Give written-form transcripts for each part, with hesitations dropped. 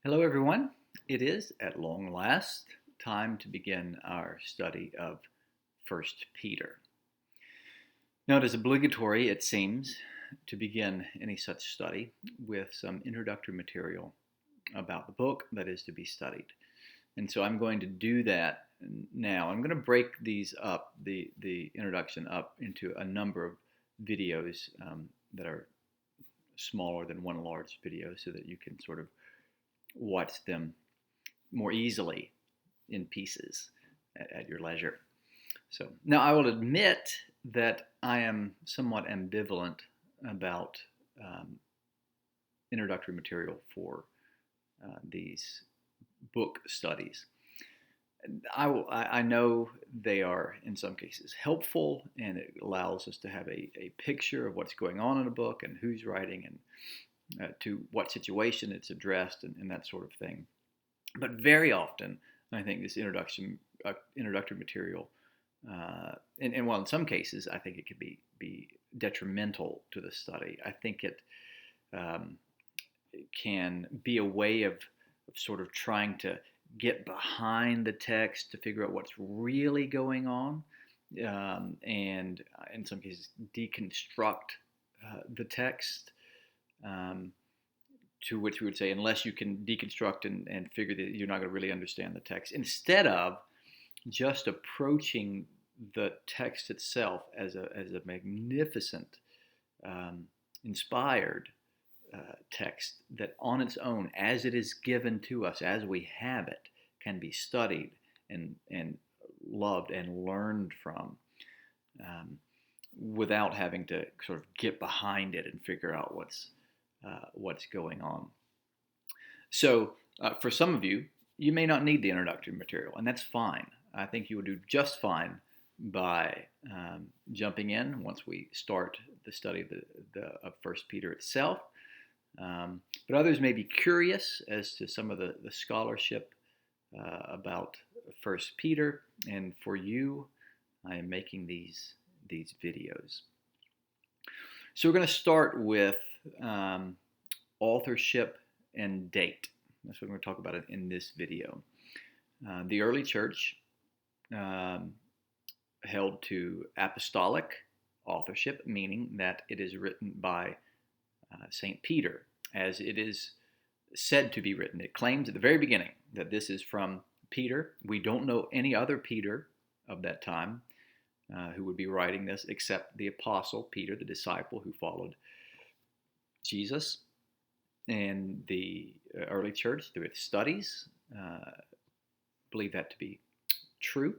Hello, everyone. It is, at long last, time to begin our study of First Peter. Now, it is obligatory, it seems, to begin any such study with some introductory material about the book that is to be studied. And so I'm going to do that now. I'm going to break these up, the introduction up, into a number of videos that are smaller than one large video so that you can sort of watch them more easily in pieces at your leisure. So now I will admit that I am somewhat ambivalent about um, introductory material for these book studies. I know they are in some cases helpful, and it allows us to have a picture of what's going on in a book and who's writing and to what situation it's addressed and that sort of thing. But very often, I think this introductory material, and while in some cases I think it could be detrimental to the study, I think um, it can be a way of sort of trying to get behind the text to figure out what's really going on, and in some cases deconstruct the text. Um, to which we would say, unless you can deconstruct and figure that you're not going to really understand the text, instead of just approaching the text itself as a magnificent, um, inspired text that on its own, as it is given to us, as we have it, can be studied and loved and learned from, um, without having to sort of get behind it and figure out what's going on. So, for some of you, you may not need the introductory material, and that's fine. I think you will do just fine by jumping in once we start the study of First Peter itself. But others may be curious as to some of the scholarship about First Peter, and for you, I am making these videos. So we're going to start with um, authorship and date. That's what we're going to talk about in this video. The early church um, held to apostolic authorship, meaning that it is written by St. Peter, as it is said to be written. It claims at the very beginning that this is from Peter. We don't know any other Peter of that time who would be writing this except the apostle Peter, the disciple who followed Jesus. And the early church, through its studies, believe that to be true.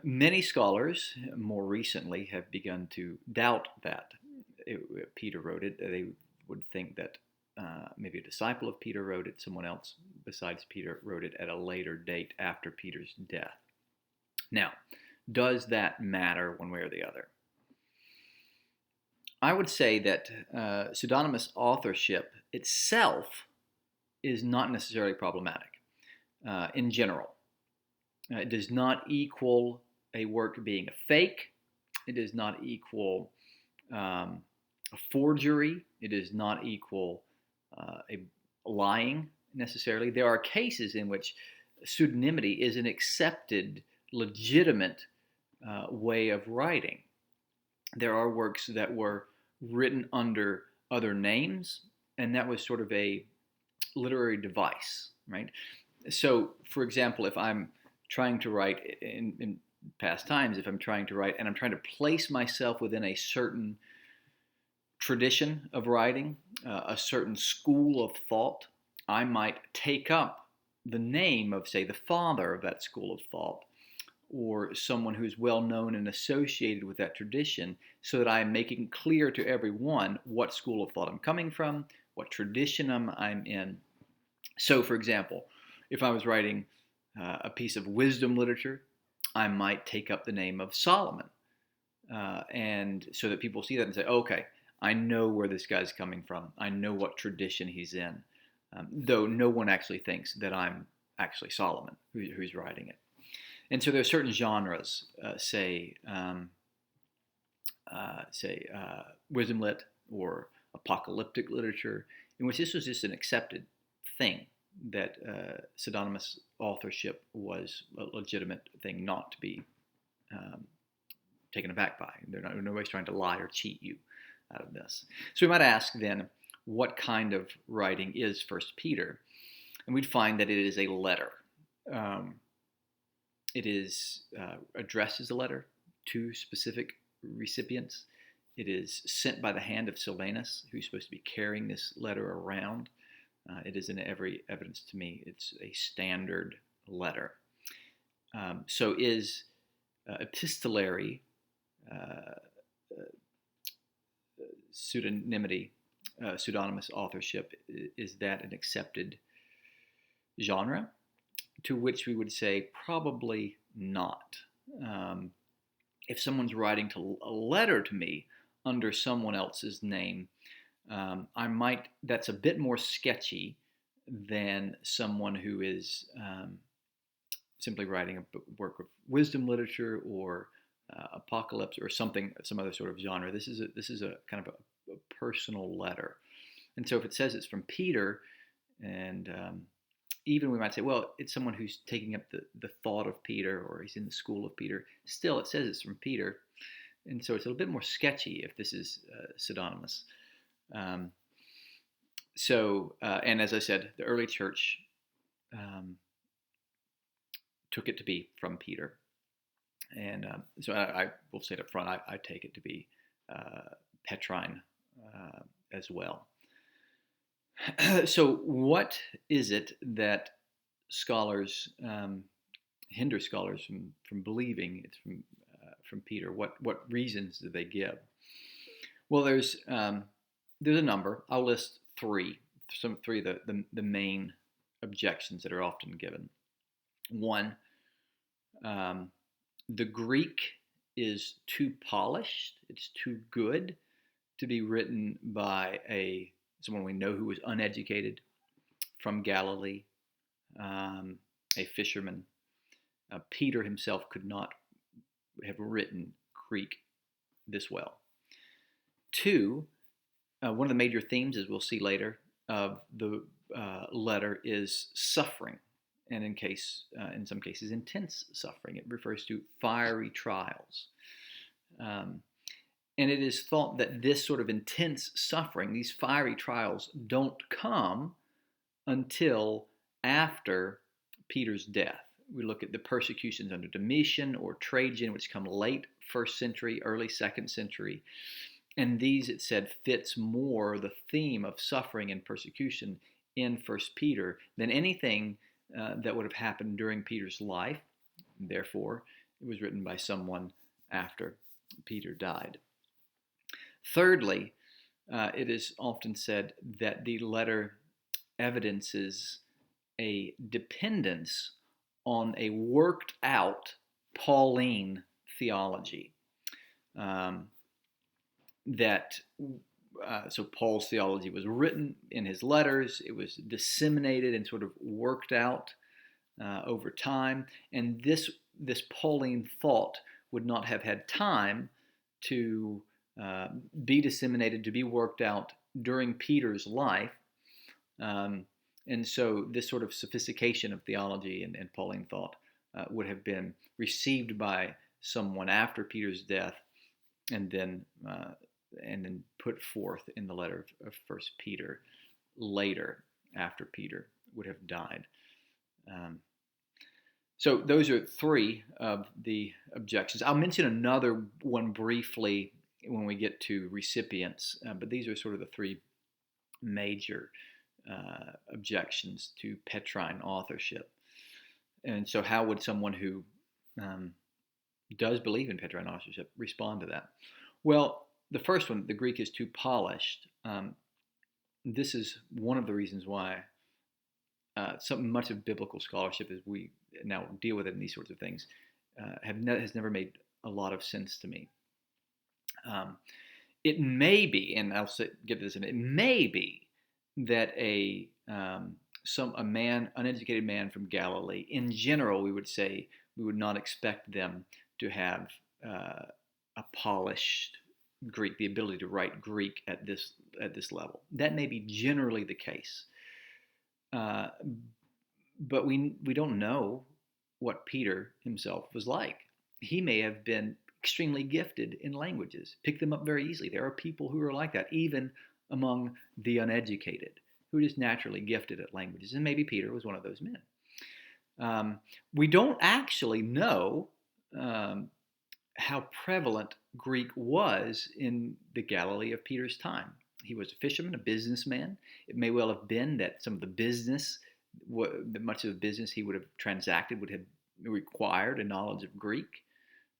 Many scholars more recently have begun to doubt that Peter wrote it. They would think that maybe a disciple of Peter wrote it, someone else besides Peter wrote it at a later date after Peter's death. Now, does that matter one way or the other? I would say that pseudonymous authorship itself is not necessarily problematic in general. It does not equal a work being a fake. It does not equal a forgery. It does not equal a lying necessarily. There are cases in which pseudonymity is an accepted, legitimate way of writing. There are works that were written under other names, and that was sort of a literary device, right? So, for example, if I'm trying to write in past times, if I'm trying to write and I'm trying to place myself within a certain tradition of writing, a certain school of thought, I might take up the name of, say, the father of that school of thought, or someone who's well known and associated with that tradition, so that I'm making clear to everyone what school of thought I'm coming from, what tradition I'm in. So, for example, if I was writing a piece of wisdom literature, I might take up the name of Solomon, and so that people see that and say, okay, I know where this guy's coming from. I know what tradition he's in, though no one actually thinks that I'm actually Solomon who's writing it. And so there are certain genres, say wisdom lit or apocalyptic literature, in which this was just an accepted thing, that pseudonymous authorship was a legitimate thing not to be um, taken aback by. Nobody's trying to lie or cheat you out of this. So we might ask then, what kind of writing is First Peter? And we'd find that it is a letter. It is addressed as a letter to specific recipients. It is sent by the hand of Silvanus, who's supposed to be carrying this letter around. It is in every evidence to me. It's a standard letter. So is epistolary pseudonymity, pseudonymous authorship, is that an accepted genre? To which we would say probably not. If someone's writing a letter to me under someone else's name, that's a bit more sketchy than someone who is simply writing a work of wisdom literature or apocalypse or some other sort of genre. This is a kind of a personal letter, and so if it says it's from Peter, and even we might say, well, it's someone who's taking up the thought of Peter, or he's in the school of Peter. Still, it says it's from Peter, and so it's a little bit more sketchy if this is pseudonymous. And as I said, the early church took it to be from Peter. And so I will say it up front, I take it to be Petrine as well. So what is it that scholars hinder scholars from believing it's from Peter? What reasons do they give? Well, there's a number. I'll list three of the main objections that are often given. One, the Greek is too polished. It's too good to be written by someone we know who was uneducated, from Galilee, a fisherman. Peter himself could not have written Greek this well. Two, one of the major themes, as we'll see later, of the letter is suffering, and in some cases, intense suffering. It refers to fiery trials. And it is thought that this sort of intense suffering, these fiery trials, don't come until after Peter's death. We look at the persecutions under Domitian or Trajan, which come late 1st century, early 2nd century. And these, it said, fits more the theme of suffering and persecution in 1 Peter than anything that would have happened during Peter's life. Therefore, it was written by someone after Peter died. Thirdly, it is often said that the letter evidences a dependence on a worked out Pauline theology. So Paul's theology was written in his letters. It was disseminated and sort of worked out over time. And this Pauline thought would not have had time to be disseminated, to be worked out during Peter's life. And so this sort of sophistication of theology and Pauline thought would have been received by someone after Peter's death, and then put forth in the letter of 1 Peter later, after Peter would have died. So those are three of the objections. I'll mention another one briefly when we get to recipients, but these are sort of the three major objections to Petrine authorship. And so how would someone who does believe in Petrine authorship respond to that? Well, the first one, the Greek is too polished. This is one of the reasons why much of biblical scholarship, as we now deal with it in these sorts of things, has never made a lot of sense to me. It may be, and I'll get to this in a minute, it may be that uneducated man from Galilee, in general, we would say we would not expect them to have a polished Greek, the ability to write Greek at this level. That may be generally the case. Uh, but we don't know what Peter himself was like. He may have been extremely gifted in languages, picked them up very easily. There are people who are like that, even among the uneducated, who are just naturally gifted at languages. And maybe Peter was one of those men. We don't actually know um, how prevalent Greek was in the Galilee of Peter's time. He was a fisherman, a businessman. It may well have been that some of the business, much of the business he would have transacted would have required a knowledge of Greek.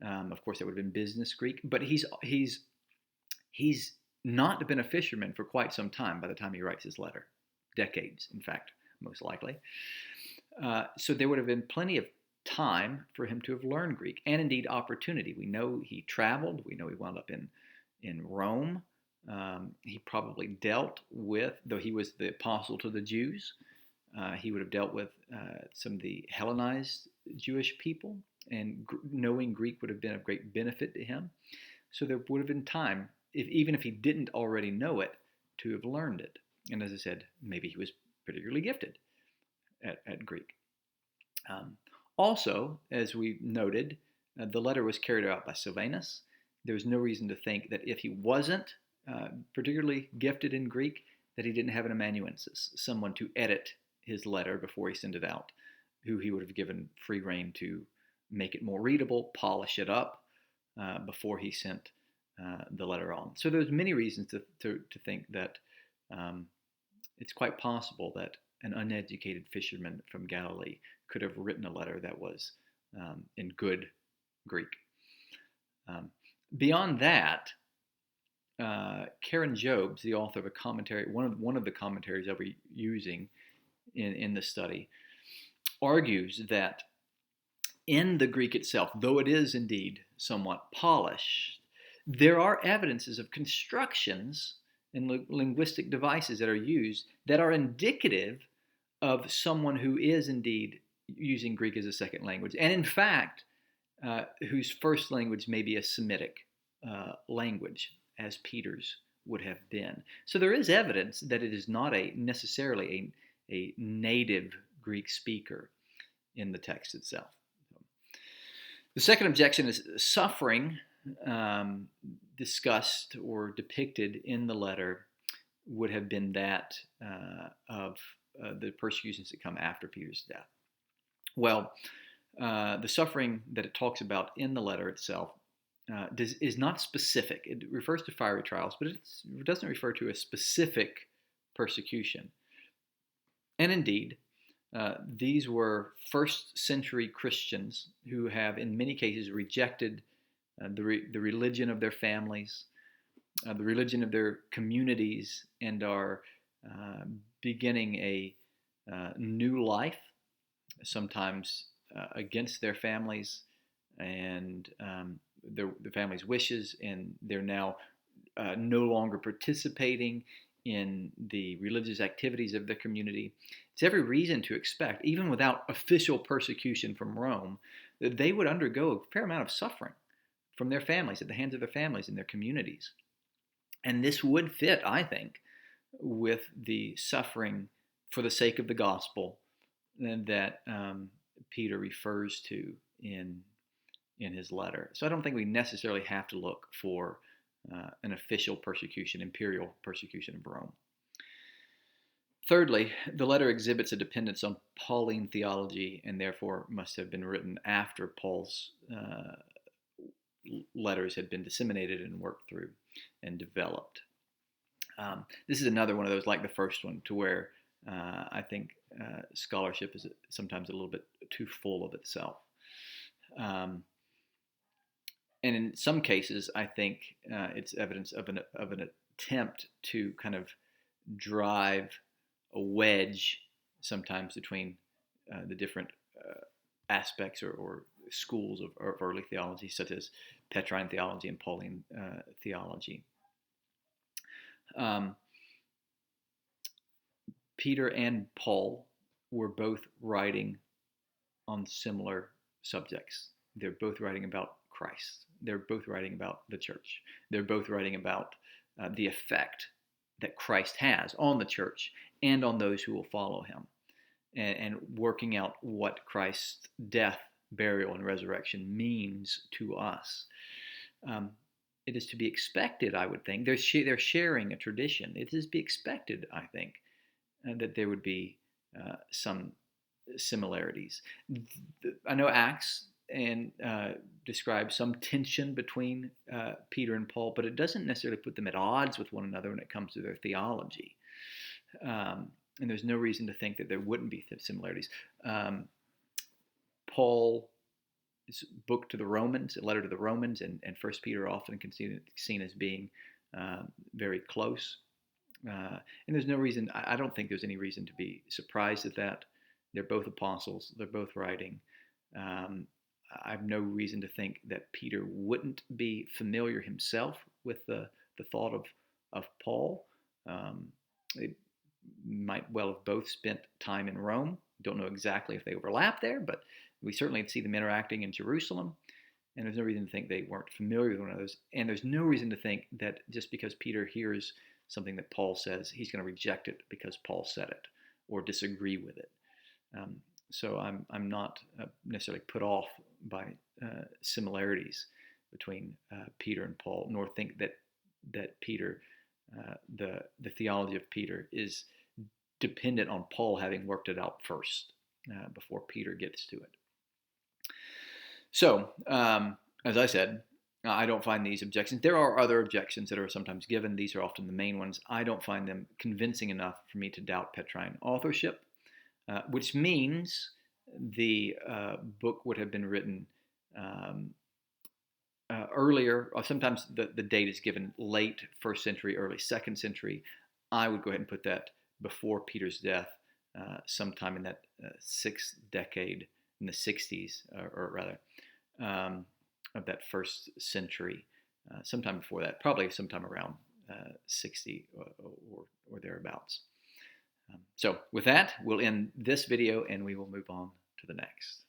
Of course, that would have been business Greek. But he's not been a fisherman for quite some time by the time he writes his letter. Decades, in fact, most likely. So there would have been plenty of time for him to have learned Greek, and indeed opportunity. We know he traveled. We know he wound up in Rome. He probably dealt with, though he was the apostle to the Jews, he would have dealt with some of the Hellenized Jewish people, and knowing Greek would have been of great benefit to him. So there would have been time, even if he didn't already know it, to have learned it. And as I said, maybe he was particularly gifted at Greek. Also, as we noted, the letter was carried out by Silvanus. There's no reason to think that if he wasn't particularly gifted in Greek, that he didn't have an amanuensis, someone to edit his letter before he sent it out, who he would have given free rein to make it more readable, polish it up before he sent the letter on. So there's many reasons to think that it's quite possible that an uneducated fisherman from Galilee could have written a letter that was in good Greek. Beyond that, Karen Jobes, the author of a commentary, one of the commentaries I'll be using in the study, argues that in the Greek itself, though it is indeed somewhat polished, there are evidences of constructions and linguistic devices that are used that are indicative of someone who is indeed using Greek as a second language, and in fact, whose first language may be a Semitic language, as Peter's would have been. So there is evidence that it is not necessarily a native Greek speaker in the text itself. The second objection is suffering discussed or depicted in the letter would have been that of the persecutions that come after Peter's death. Well, the suffering that it talks about in the letter itself is not specific. It refers to fiery trials, but it doesn't refer to a specific persecution. And indeed, these were first century Christians who have, in many cases, rejected the religion of their families, the religion of their communities, and are beginning a new life, sometimes against their families and their families' wishes, and they're now no longer participating in the religious activities of their community. It's every reason to expect, even without official persecution from Rome, that they would undergo a fair amount of suffering from their families, at the hands of their families and their communities. And this would fit, I think, with the suffering for the sake of the gospel that Peter refers to in his letter. So I don't think we necessarily have to look for an official persecution, imperial persecution of Rome. Thirdly, the letter exhibits a dependence on Pauline theology and therefore must have been written after Paul's letters had been disseminated and worked through and developed. This is another one of those, like the first one, to where I think scholarship is sometimes a little bit too full of itself. And in some cases, I think it's evidence of an attempt to kind of drive a wedge sometimes between the different aspects or schools of early theology, such as Petrine theology and Pauline theology. Peter and Paul were both writing on similar subjects. They're both writing about Christ. They're both writing about the church. They're both writing about the effect that Christ has on the church and on those who will follow him. and working out what Christ's death, burial, and resurrection means to us. Um, it is to be expected, I would think. They're sharing a tradition. It is to be expected, I think, that there would be some similarities. I know Acts and describes some tension between Peter and Paul, but it doesn't necessarily put them at odds with one another when it comes to their theology. And there's no reason to think that there wouldn't be similarities. Paul's book to the Romans, a letter to the Romans, and First Peter are often seen as being very close. And there's no reason, I don't think there's any reason to be surprised at that. They're both apostles, they're both writing. I have no reason to think that Peter wouldn't be familiar himself with the thought of Paul. They might well have both spent time in Rome. Don't know exactly if they overlap there, but we certainly see them interacting in Jerusalem. And there's no reason to think they weren't familiar with one another. And there's no reason to think that just because Peter hears something that Paul says, he's going to reject it because Paul said it or disagree with it. So I'm not necessarily put off by similarities between Peter and Paul, nor think that Peter, the theology of Peter, is dependent on Paul having worked it out first before Peter gets to it. So, as I said, I don't find these objections. There are other objections that are sometimes given. These are often the main ones. I don't find them convincing enough for me to doubt Petrine authorship, which means the book would have been written earlier, or sometimes the date is given late 1st century, early 2nd century. I would go ahead and put that before Peter's death, sometime in that 6th decade, in the 60s, or rather, of that 1st century, sometime before that, probably sometime around 60 or thereabouts. So with that, we'll end this video and we will move on to the next.